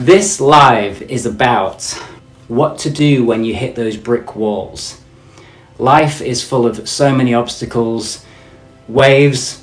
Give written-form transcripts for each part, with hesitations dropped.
This live is about what to do when you hit those brick walls. Life is full of so many obstacles, waves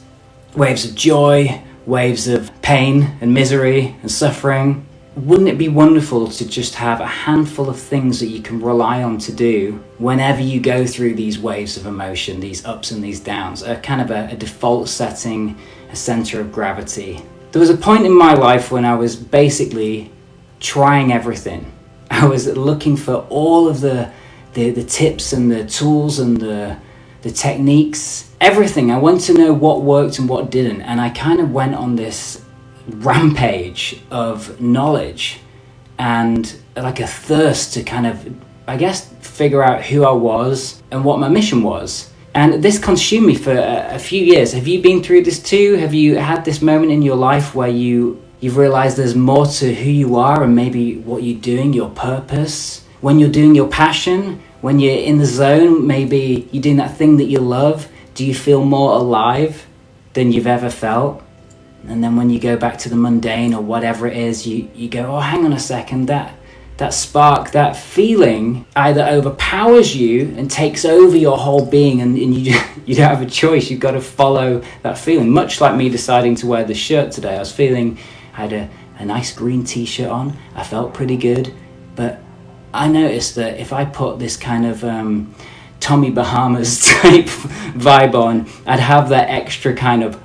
of joy, waves of pain and misery and suffering. Wouldn't it be wonderful to just have a handful of things that you can rely on to do whenever you go through these waves of emotion, these ups and these downs, a kind of a default setting, a center of gravity. There was a point in my life when I was basically trying everything. I was looking for all of the tips and the tools and the techniques, everything. I wanted to know what worked and what didn't, and I kind of went on this rampage of knowledge and like a thirst to kind of, I guess, figure out who I was and what my mission was. And this consumed me for a few years. Have you been through this too? Have you had this moment in your life where you've realized there's more to who you are and maybe what you're doing, your purpose? When you're doing your passion, when you're in the zone, maybe you're doing that thing that you love, do you feel more alive than you've ever felt? And then when you go back to the mundane or whatever it is, you go, oh, hang on a second, that spark, that feeling either overpowers you and takes over your whole being, and you don't have a choice. You've got to follow that feeling. Much like me deciding to wear this shirt today. I was feeling, I had a nice green t-shirt on. I felt pretty good, but I noticed that if I put this kind of Tommy Bahamas type vibe on, I'd have that extra kind of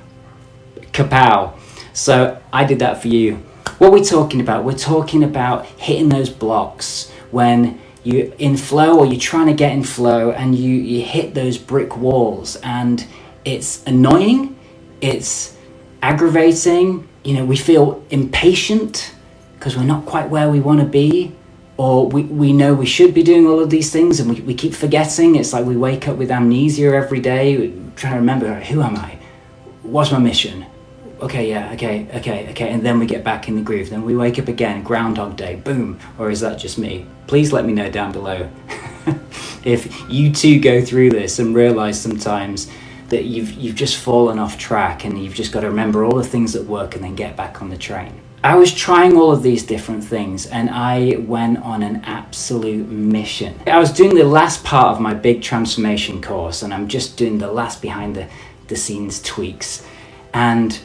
kapow. So I did that for you. What are we talking about? We're talking about hitting those blocks when you're in flow or you're trying to get in flow and you hit those brick walls, and it's annoying, it's aggravating, we feel impatient because we're not quite where we want to be, or we know we should be doing all of these things and we keep forgetting. It's like we wake up with amnesia every day, we're trying to remember, who am I? What's my mission? Okay, and then we get back in the groove. Then we wake up again, Groundhog Day, boom. Or is that just me? Please let me know down below if you too go through this and realize sometimes that you've just fallen off track and you've just got to remember all the things that work and then get back on the train. I was trying all of these different things and I went on an absolute mission. I was doing the last part of my big transformation course, and I'm just doing the last behind the scenes tweaks, and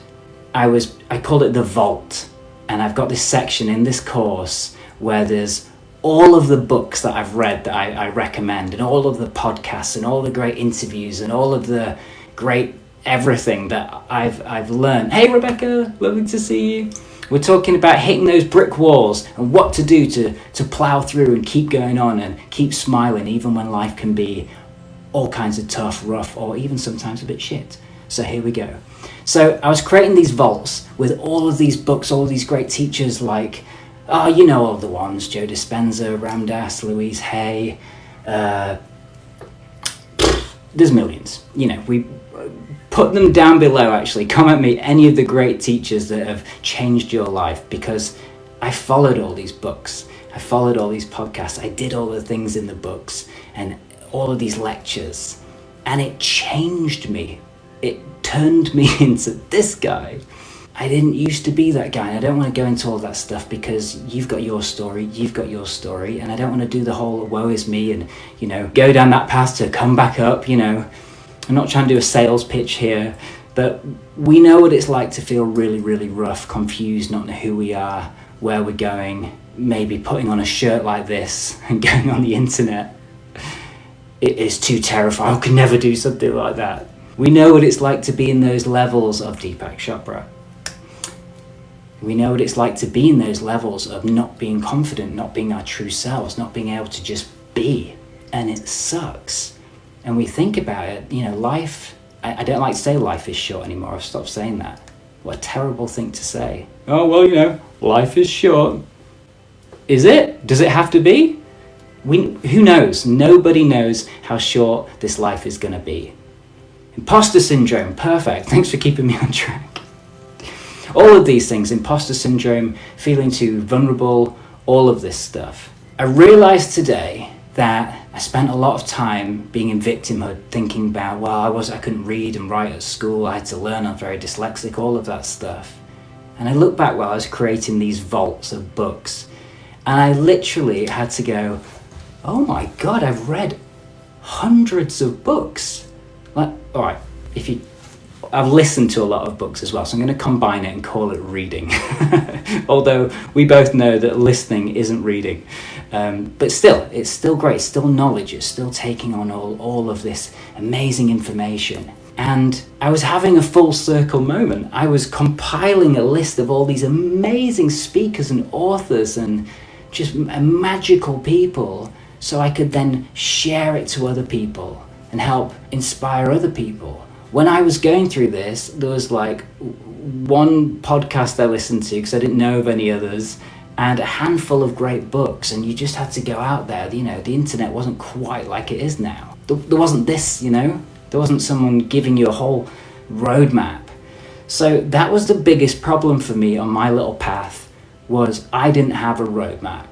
I called it the vault, and I've got this section in this course where there's all of the books that I've read that I recommend, and all of the podcasts and all the great interviews and all of the great everything that I've learned. Hey Rebecca, lovely to see you. We're talking about hitting those brick walls and what to do to plow through and keep going on and keep smiling even when life can be all kinds of tough, rough, or even sometimes a bit shit. So here we go. So I was creating these vaults with all of these books, all of these great teachers like, all the ones, Joe Dispenza, Ram Dass, Louise Hay, there's millions. We put them down below, actually. Comment me any of the great teachers that have changed your life, because I followed all these books. I followed all these podcasts. I did all the things in the books and all of these lectures, and it changed me. It turned me into this guy. I didn't used to be that guy. I don't want to go into all that stuff because you've got your story, and I don't want to do the whole woe is me and, go down that path to come back up, I'm not trying to do a sales pitch here, but we know what it's like to feel really, really rough, confused, not know who we are, where we're going, maybe putting on a shirt like this and going on the internet. It is too terrifying. I could never do something like that. We know what it's like to be in those levels of Deepak Chopra. We know what it's like to be in those levels of not being confident, not being our true selves, not being able to just be. And it sucks. And we think about it, life, I don't like to say life is short anymore. I've stopped saying that. What a terrible thing to say. Oh, well, life is short. Is it? Does it have to be? Who knows? Nobody knows how short this life is going to be. Imposter syndrome, perfect. Thanks for keeping me on track. All of these things, imposter syndrome, feeling too vulnerable, all of this stuff. I realized today that I spent a lot of time being in victimhood, thinking about, I couldn't read and write at school, I had to learn, I'm very dyslexic, all of that stuff. And I look back while I was creating these vaults of books, and I literally had to go, oh my God, I've read hundreds of books. Like, all right, I've listened to a lot of books as well, so I'm going to combine it and call it reading. Although we both know that listening isn't reading. But still, it's still great, it's still knowledge, it's still taking on all of this amazing information. And I was having a full circle moment. I was compiling a list of all these amazing speakers and authors and just magical people, so I could then share it to other people and help inspire other people. When I was going through this, there was like one podcast I listened to because I didn't know of any others, and a handful of great books, and you just had to go out there. You know, the internet wasn't quite like it is now. There wasn't this, you know, there wasn't someone giving you a whole roadmap. So that was the biggest problem for me on my little path, was I didn't have a roadmap.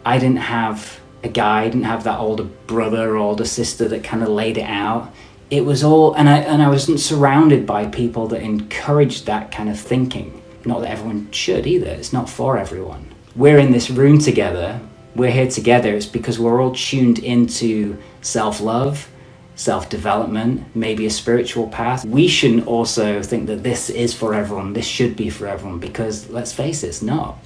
I didn't have a guide, I didn't have that older brother or older sister that kind of laid it out. It was all, and I wasn't surrounded by people that encouraged that kind of thinking. Not that everyone should either, it's not for everyone. We're in this room together, we're here together, it's because we're all tuned into self-love, self-development, maybe a spiritual path. We shouldn't also think that this is for everyone, this should be for everyone, because let's face it, it's not.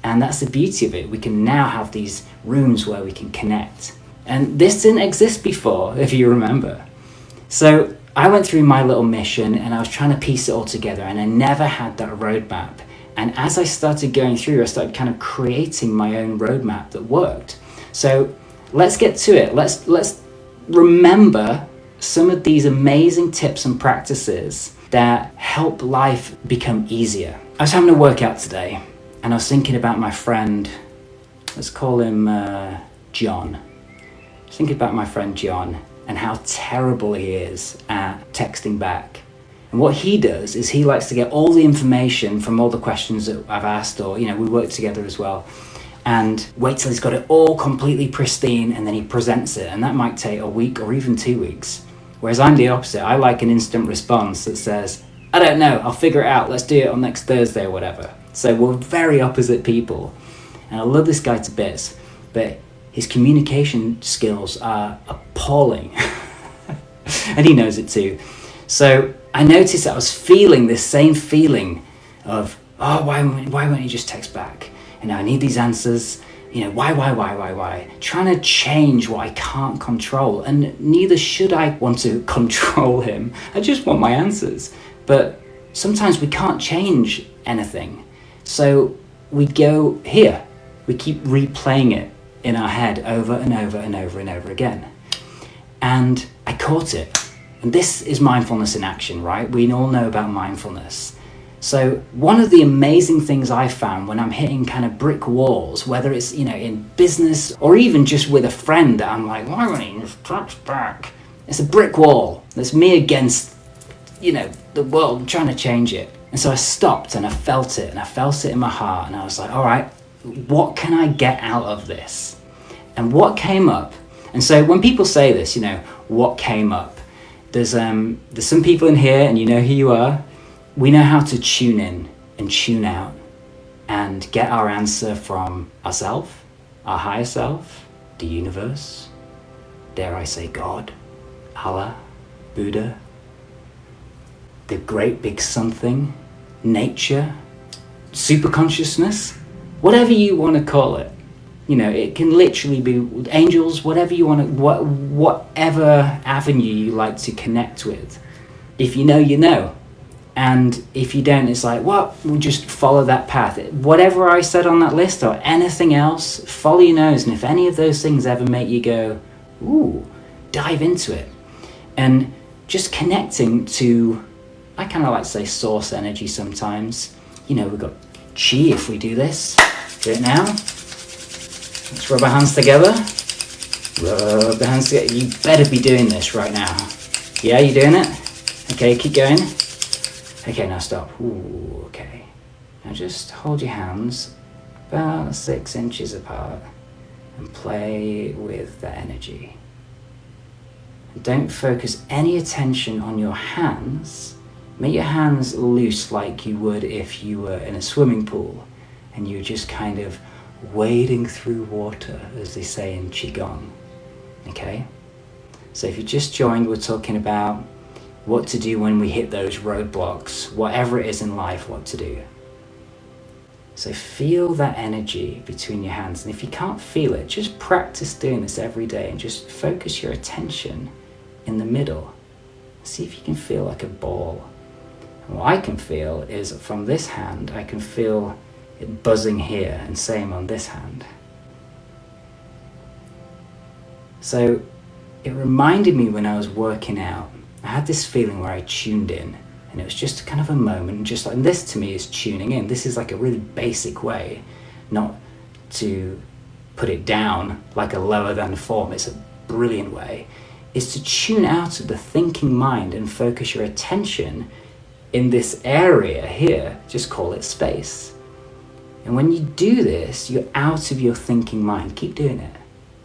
And that's the beauty of it. We can now have these rooms where we can connect. And this didn't exist before, if you remember. So I went through my little mission and I was trying to piece it all together, and I never had that roadmap. And as I started going through, I started kind of creating my own roadmap that worked. So let's get to it. Let's remember some of these amazing tips and practices that help life become easier. I was having a workout today, and I was thinking about my friend, let's call him John. I was thinking about my friend John and how terrible he is at texting back. And what he does is he likes to get all the information from all the questions that I've asked, or, you know, we work together as well, and wait till he's got it all completely pristine, and then he presents it. And that might take a week or even 2 weeks. Whereas I'm the opposite. I like an instant response that says, I don't know, I'll figure it out, let's do it on next Thursday or whatever. So we're very opposite people. And I love this guy to bits, but his communication skills are appalling. And he knows it too. So I noticed that I was feeling this same feeling of, oh, why won't he just text back? You know, I need these answers. You know, why? Trying to change what I can't control. And neither should I want to control him. I just want my answers. But sometimes we can't change anything. So we go here. We keep replaying it in our head over and over and over and over again. And I caught it. And this is mindfulness in action, right? We all know about mindfulness. So one of the amazing things I found when I'm hitting kind of brick walls, whether it's, you know, in business or even just with a friend that I'm like, why won't he just text back? It's a brick wall. It's me against, you know, the world, trying to change it. And so I stopped and I felt it, and I felt it in my heart, and I was like, all right, what can I get out of this? And what came up, and so when people say this, you know, what came up, there's some people in here, and you know who you are. We know how to tune in and tune out and get our answer from ourselves, our higher self, the universe, dare I say God, Allah, Buddha, the great big something, nature, superconsciousness, whatever you want to call it. You know, it can literally be angels, whatever you want to, whatever avenue you like to connect with. If you know, you know. And if you don't, it's like, well, we'll just follow that path. Whatever I said on that list or anything else, follow your nose. And if any of those things ever make you go, ooh, dive into it. And just connecting to, I kind of like to say source energy sometimes. You know, we've got chi if we do this. Do it now. Let's rub our hands together. Rub the hands together. You better be doing this right now. Yeah, you doing it? Okay, keep going. Okay, now stop. Ooh, okay. Now just hold your hands about 6 inches apart and play with the energy. Don't focus any attention on your hands. Make your hands loose like you would if you were in a swimming pool and you're just kind of wading through water, as they say in Qigong. Okay? So if you just joined, we're talking about what to do when we hit those roadblocks, whatever it is in life, what to do. So feel that energy between your hands. And if you can't feel it, just practice doing this every day and just focus your attention in the middle. See if you can feel like a ball. And what I can feel is from this hand, I can feel it buzzing here, and same on this hand. So it reminded me when I was working out, I had this feeling where I tuned in, and it was just kind of a moment, just like, and this to me is tuning in. This is like a really basic way, not to put it down like a lower than form. It's a brilliant way. Is to tune out of the thinking mind and focus your attention in this area here. Just call it space. And when you do this, you're out of your thinking mind. Keep doing it.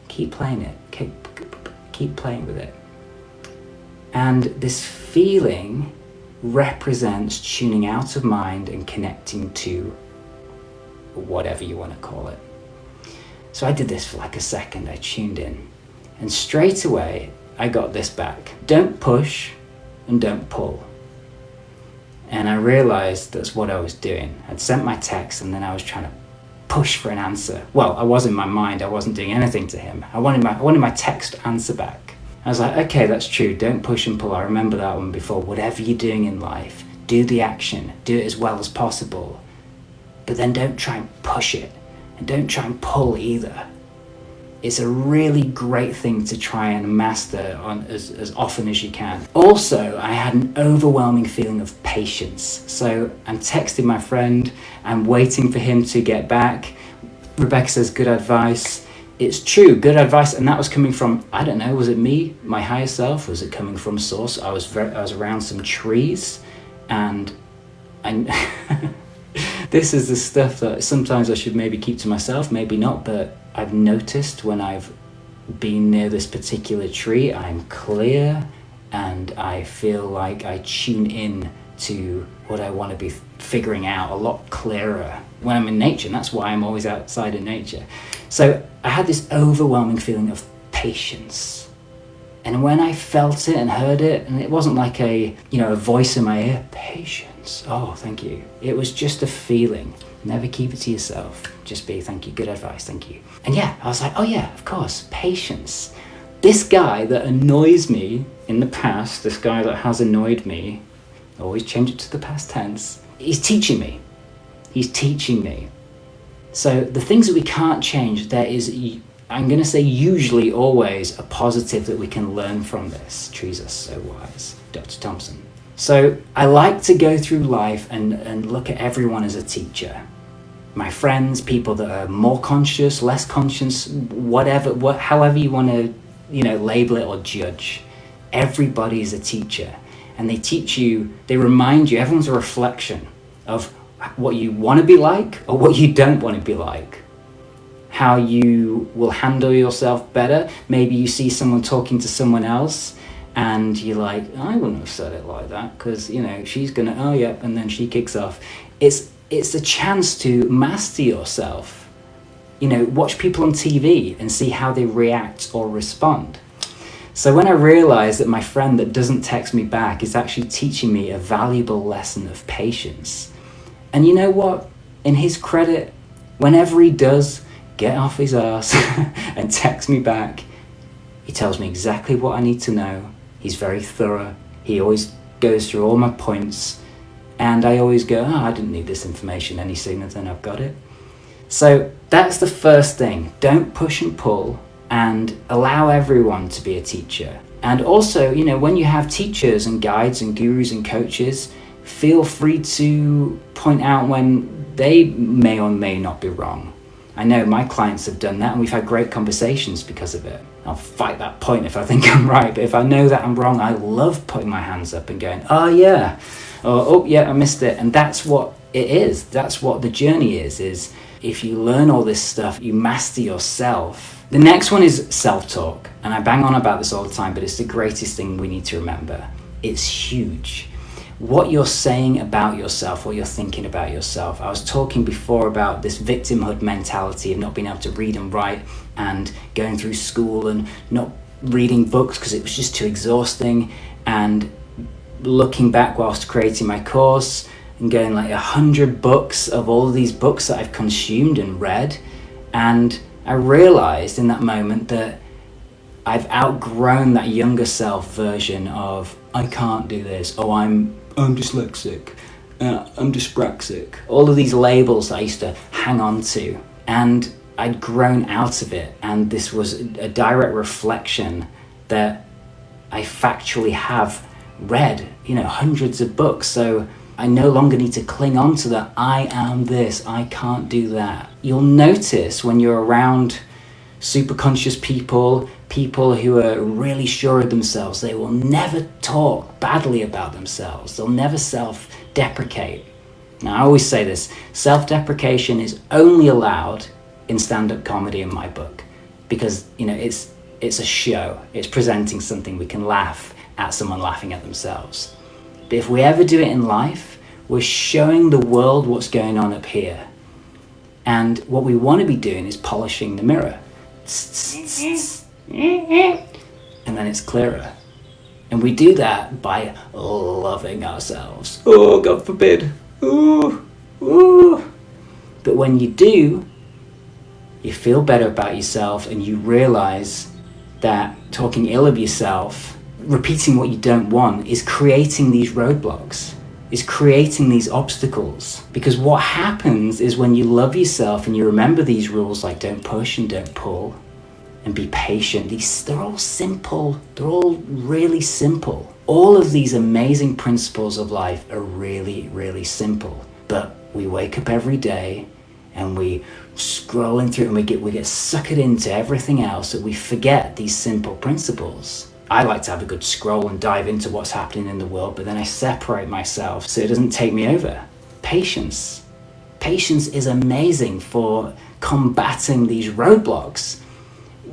Keep playing it. Keep playing with it. And this feeling represents tuning out of mind and connecting to whatever you want to call it. So I did this for like a second. I tuned in. And straight away, I got this back. Don't push and don't pull. And I realized that's what I was doing. I'd sent my text and then I was trying to push for an answer. Well, I was in my mind. I wasn't doing anything to him. I wanted my text answer back. I was like, okay, that's true. Don't push and pull. I remember that one before. Whatever you're doing in life, do the action. Do it as well as possible. But then don't try and push it. And don't try and pull either. It's a really great thing to try and master on as often as you can. Also, I had an overwhelming feeling of patience. So I'm texting my friend. I'm waiting for him to get back. Rebecca says, good advice. It's true, good advice, and that was coming from, I don't know, was it me, my higher self? Was it coming from source? I was around some trees, and this is the stuff that sometimes I should maybe keep to myself, maybe not, but I've noticed when I've been near this particular tree, I'm clear, and I feel like I tune in to what I want to be figuring out a lot clearer when I'm in nature, and that's why I'm always outside in nature. So I had this overwhelming feeling of patience. And when I felt it and heard it, and it wasn't like a voice in my ear, patience, oh, thank you. It was just a feeling. Never keep it to yourself. Just be, thank you, good advice, thank you. And yeah, I was like, oh yeah, of course, patience. This guy that annoys me in the past, this guy that has annoyed me, always change it to the past tense, he's teaching me. He's teaching me. So the things that we can't change, there is, I'm going to say usually always a positive that we can learn from this. Trees are so wise. Dr. Thompson. So I like to go through life and look at everyone as a teacher. My friends, people that are more conscious, less conscious, whatever, however you want to, label it or judge. Everybody is a teacher. And they teach you, they remind you, everyone's a reflection of what you want to be like or what you don't want to be like. How you will handle yourself better. Maybe you see someone talking to someone else and you're like, I wouldn't have said it like that because, she's going to, oh yeah, and then she kicks off. It's a chance to master yourself. Watch people on TV and see how they react or respond. So when I realized that my friend that doesn't text me back is actually teaching me a valuable lesson of patience. And you know what? In his credit, whenever he does get off his ass and text me back, he tells me exactly what I need to know. He's very thorough. He always goes through all my points. And I always go, I didn't need this information any sooner than I've got it. So that's the first thing. Don't push and pull and allow everyone to be a teacher. And also, when you have teachers and guides and gurus and coaches, feel free to point out when they may or may not be wrong. I know my clients have done that and we've had great conversations because of it. I'll fight that point if I think I'm right, but if I know that I'm wrong, I love putting my hands up and going, oh yeah, or oh yeah, I missed it. And that's what it is. That's what the journey is if you learn all this stuff, you master yourself. The next one is self-talk. And I bang on about this all the time, but it's the greatest thing we need to remember. It's huge. what you're saying about yourself, what you're thinking about yourself. I was talking before about this victimhood mentality of not being able to read and write, and going through school and not reading books because it was just too exhausting, and looking back whilst creating my course and getting like 100 books of all of these books that I've consumed and read. And I realized in that moment that I've outgrown that younger self version of, I can't do this, oh, I'm dyslexic, I'm dyspraxic, all of these labels that I used to hang on to. And I'd grown out of it, and this was a direct reflection that I factually have read, hundreds of books. So I no longer need to cling on to that, I am this, I can't do that. You'll notice when you're around super conscious people who are really sure of themselves, they will never talk badly about themselves. They'll never self-deprecate. Now, I always say this, self-deprecation is only allowed in stand-up comedy in my book, because it's a show. It's presenting something. We can laugh at someone laughing at themselves. But if we ever do it in life, we're showing the world what's going on up here. And what we want to be doing is polishing the mirror. And then it's clearer. And we do that by loving ourselves. Oh, God forbid. Ooh. But when you do, you feel better about yourself, and you realize that talking ill of yourself, repeating what you don't want, is creating these roadblocks, is creating these obstacles. Because what happens is when you love yourself and you remember these rules, like don't push and don't pull and be patient, they're all simple. They're all really simple. All of these amazing principles of life are really, really simple. But we wake up every day and we scrolling through and we get suckered into everything else, that we forget these simple principles. I like to have a good scroll and dive into what's happening in the world, but then I separate myself so it doesn't take me over. Patience. Patience is amazing for combating these roadblocks.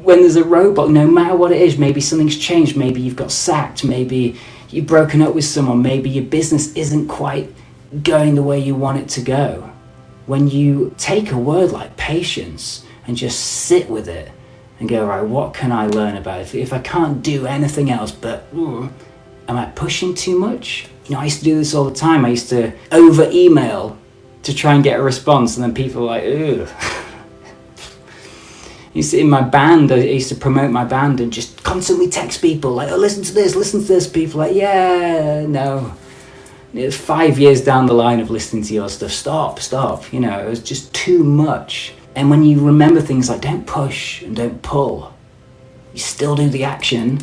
When there's a roadblock, no matter what it is, maybe something's changed, maybe you've got sacked, maybe you've broken up with someone, maybe your business isn't quite going the way you want it to go. When you take a word like patience and just sit with it and go, right, what can I learn about it? If I can't do anything else, but am I pushing too much? I used to do this all the time. I used to over-email to try and get a response, and then people are like, ugh. In my band, I used to promote my band and just constantly text people like, oh, listen to this. People like, yeah, no. 5 years down the line of listening to your stuff, stop. It was just too much. And when you remember things like don't push and don't pull, you still do the action,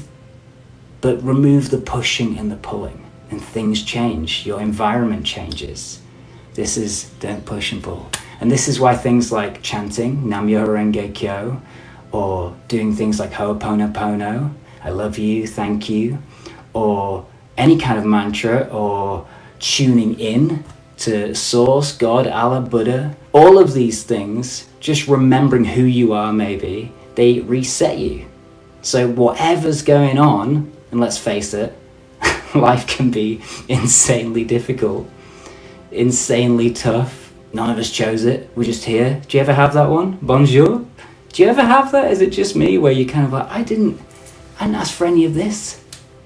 but remove the pushing and the pulling, and things change. Your environment changes. This is don't push and pull. And this is why things like chanting Nam-myoho Renge Kyo, or doing things like Ho'oponopono, I love you, thank you, or any kind of mantra, or tuning in to Source, God, Allah, Buddha, all of these things, just remembering who you are maybe, they reset you. So whatever's going on, and let's face it, life can be insanely difficult, insanely tough. None of us chose it, we're just here. Do you ever have that one? Bonjour? Do you ever have that? Is it just me where you kind of like, I didn't ask for any of this.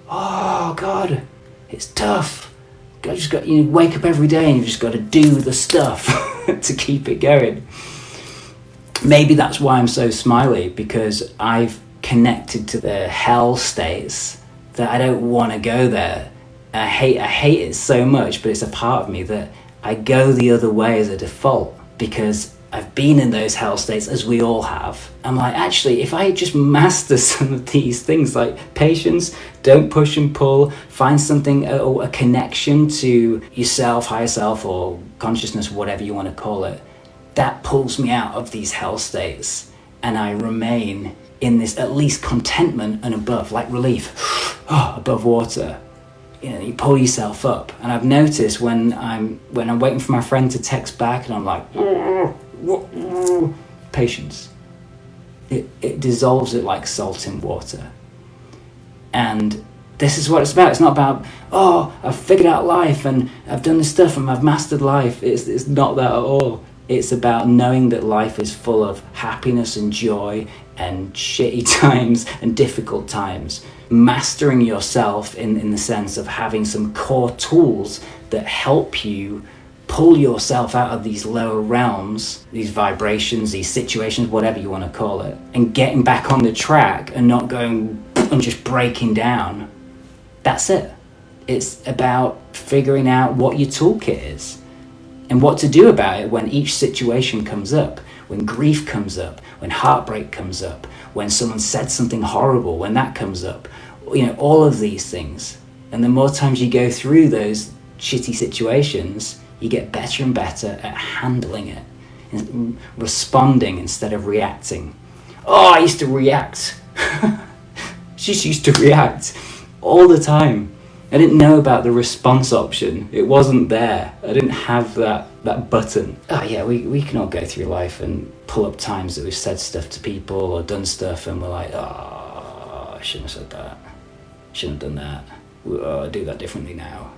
Oh God, it's tough. I just got, wake up every day and you've just got to do the stuff to keep it going. Maybe that's why I'm so smiley, because I've connected to the hell states that I don't want to go there. I hate it so much, but it's a part of me that I go the other way as a default, because I've been in those hell states, as we all have. I'm like, actually, if I just master some of these things, like patience, don't push and pull, find something, a connection to yourself, higher self, or consciousness, whatever you want to call it, that pulls me out of these hell states, and I remain in this at least contentment and above, like relief, above water. You pull yourself up. And I've noticed when I'm waiting for my friend to text back and I'm like, patience. It dissolves it like salt in water. And This is what it's about. It's not about, oh, I've figured out life and I've done this stuff and I've mastered life. It's not that at all. It's about knowing that life is full of happiness and joy and shitty times and difficult times. Mastering yourself in the sense of having some core tools that help you pull yourself out of these lower realms, these vibrations, these situations, whatever you want to call it, and getting back on the track and not going and just breaking down. That's it. It's about figuring out what your toolkit is and what to do about it when each situation comes up, when grief comes up, when heartbreak comes up, when someone said something horrible, when that comes up, all of these things. And the more times you go through those shitty situations, you get better and better at handling it, and responding instead of reacting. Oh, I used to react. Just used to react all the time. I didn't know about the response option. It wasn't there. I didn't have that button. Oh yeah, we can all go through life and pull up times that we've said stuff to people or done stuff and we're like, oh, I shouldn't have said that. Shouldn't have done that. I'll do that differently now.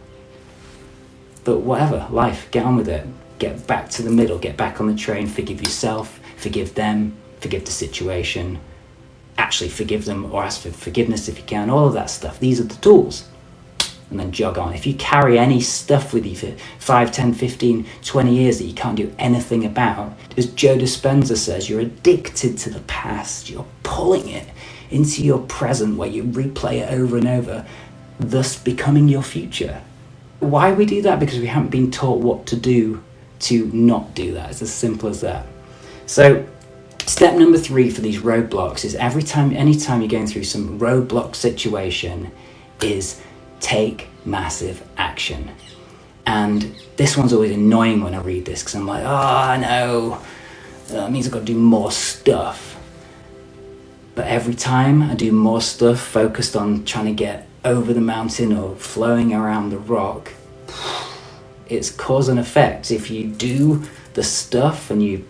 But whatever, life, get on with it. Get back to the middle, get back on the train, forgive yourself, forgive them, forgive the situation. Actually forgive them or ask for forgiveness if you can, all of that stuff. These are the tools. And then jog on. If you carry any stuff with you for 5, 10, 15, 20 years that you can't do anything about, as Joe Dispenza says, you're addicted to the past. You're pulling it into your present where you replay it over and over, thus becoming your future. Why we do that? Because we haven't been taught what to do to not do that. It's as simple as that. So step number 3 for these roadblocks is anytime you're going through some roadblock situation is take massive action. And this one's always annoying when I read this because I'm like, oh no, that means I've got to do more stuff. But every time I do more stuff focused on trying to get over the mountain or flowing around the rock, it's cause and effect. If you do the stuff and you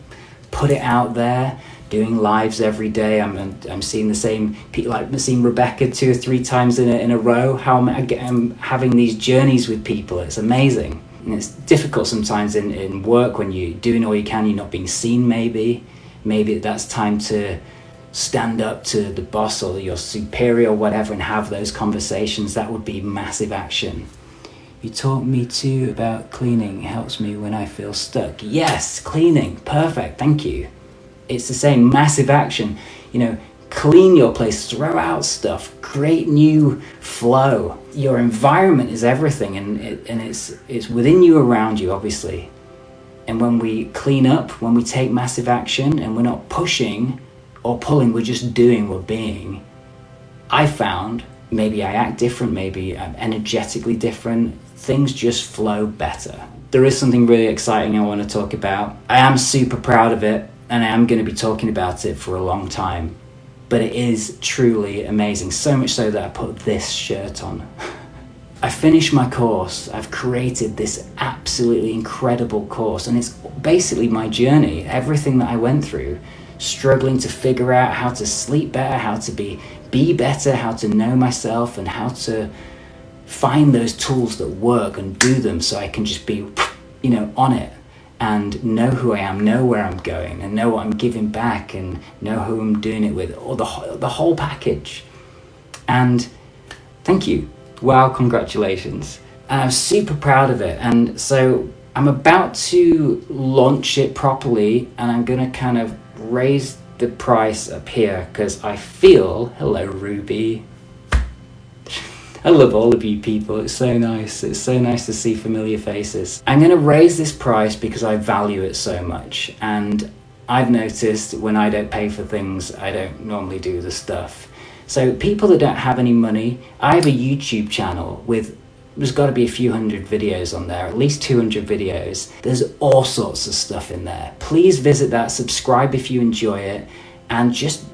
put it out there, doing lives every day, I'm seeing the same people, like I'm seeing Rebecca 2 or 3 times in a row, how I'm having these journeys with people. It's amazing. And it's difficult sometimes in work when you're doing all you can, you're not being seen maybe that's time to stand up to the boss or your superior or whatever and have those conversations. That would be massive action. You taught me too about cleaning. It helps me when I feel stuck. Yes, cleaning. Perfect. Thank you. It's the same massive action. Clean your place, throw out stuff, create new flow. Your environment is everything, and it's within you, around you, obviously. And when we clean up, when we take massive action and we're not pushing or pulling, we're just doing, we're being. I found, maybe I act different, maybe I'm energetically different, things just flow better. There is something really exciting I want to talk about. I am super proud of it, and I am going to be talking about it for a long time. But it is truly amazing, so much so that I put this shirt on. I finished my course. I've created this absolutely incredible course, and it's basically my journey, everything that I went through, struggling to figure out how to sleep better, how to be better, how to know myself, and how to find those tools that work and do them so I can just be, on it and know who I am, know where I'm going, and know what I'm giving back, and know who I'm doing it with, or the whole package. And thank you. Wow, congratulations. And I'm super proud of it. And so I'm about to launch it properly, and I'm going to kind of raise the price up here because I feel, hello Ruby, I love all of you people. It's so nice. It's so nice to see familiar faces. I'm going to raise this price because I value it so much. And I've noticed when I don't pay for things, I don't normally do the stuff. So people that don't have any money, I have a YouTube channel there's got to be a few hundred videos on there, at least 200 videos. There's all sorts of stuff in there. Please visit that, subscribe if you enjoy it, and just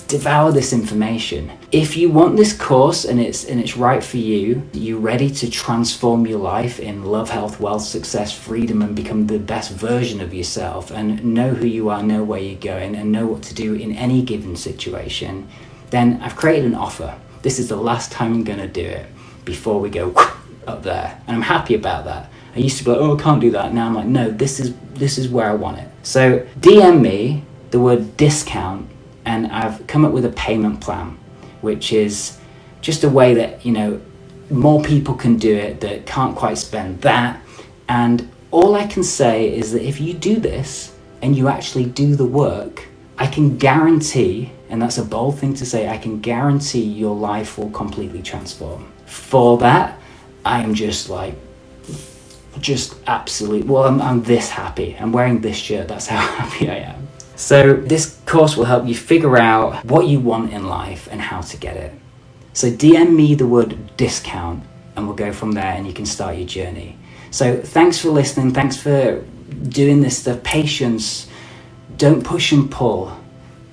devour this information. If you want this course and it's right for you, you're ready to transform your life in love, health, wealth, success, freedom, and become the best version of yourself, and know who you are, know where you're going, and know what to do in any given situation, then I've created an offer. this is the last time I'm going to do it before we go up there. And I'm happy about that. I used to be like, oh, I can't do that. Now I'm like, no, this is where I want it. So DM me the word discount, and I've come up with a payment plan, which is just a way that, more people can do it that can't quite spend that. And all I can say is that if you do this and you actually do the work, I can guarantee, and that's a bold thing to say, I can guarantee your life will completely transform. For that, I am just absolutely, well, I'm this happy. I'm wearing this shirt, that's how happy I am. So this course will help you figure out what you want in life and how to get it. So DM me the word discount and we'll go from there and you can start your journey. So thanks for listening. Thanks for doing this stuff. Patience. Don't push and pull.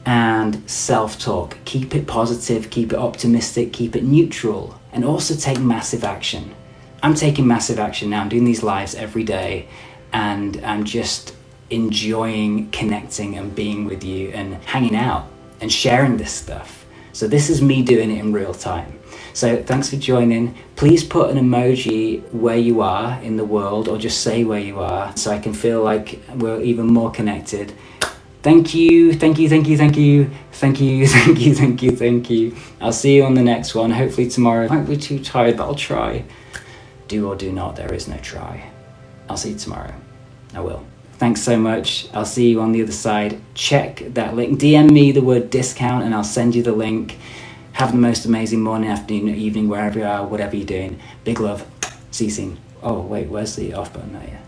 And self-talk. Keep it positive. Keep it optimistic. Keep it neutral. And also take massive action. I'm taking massive action now. I'm doing these lives every day. And I'm just enjoying connecting and being with you and hanging out and sharing this stuff. So this is me doing it in real time. So thanks for joining. Please put an emoji where you are in the world, or just say where you are, so I can feel like we're even more connected. Thank you. I'll see you on the next one, hopefully tomorrow. I might be too tired, but I'll try. Do or do not, there is no try. I'll see you tomorrow. I will. Thanks so much. I'll see you on the other side. Check that link. DM me the word discount and I'll send you the link. Have the most amazing morning, afternoon, evening, wherever you are, whatever you're doing. Big love. See you soon. Oh, wait, where's the off button? Oh, yeah.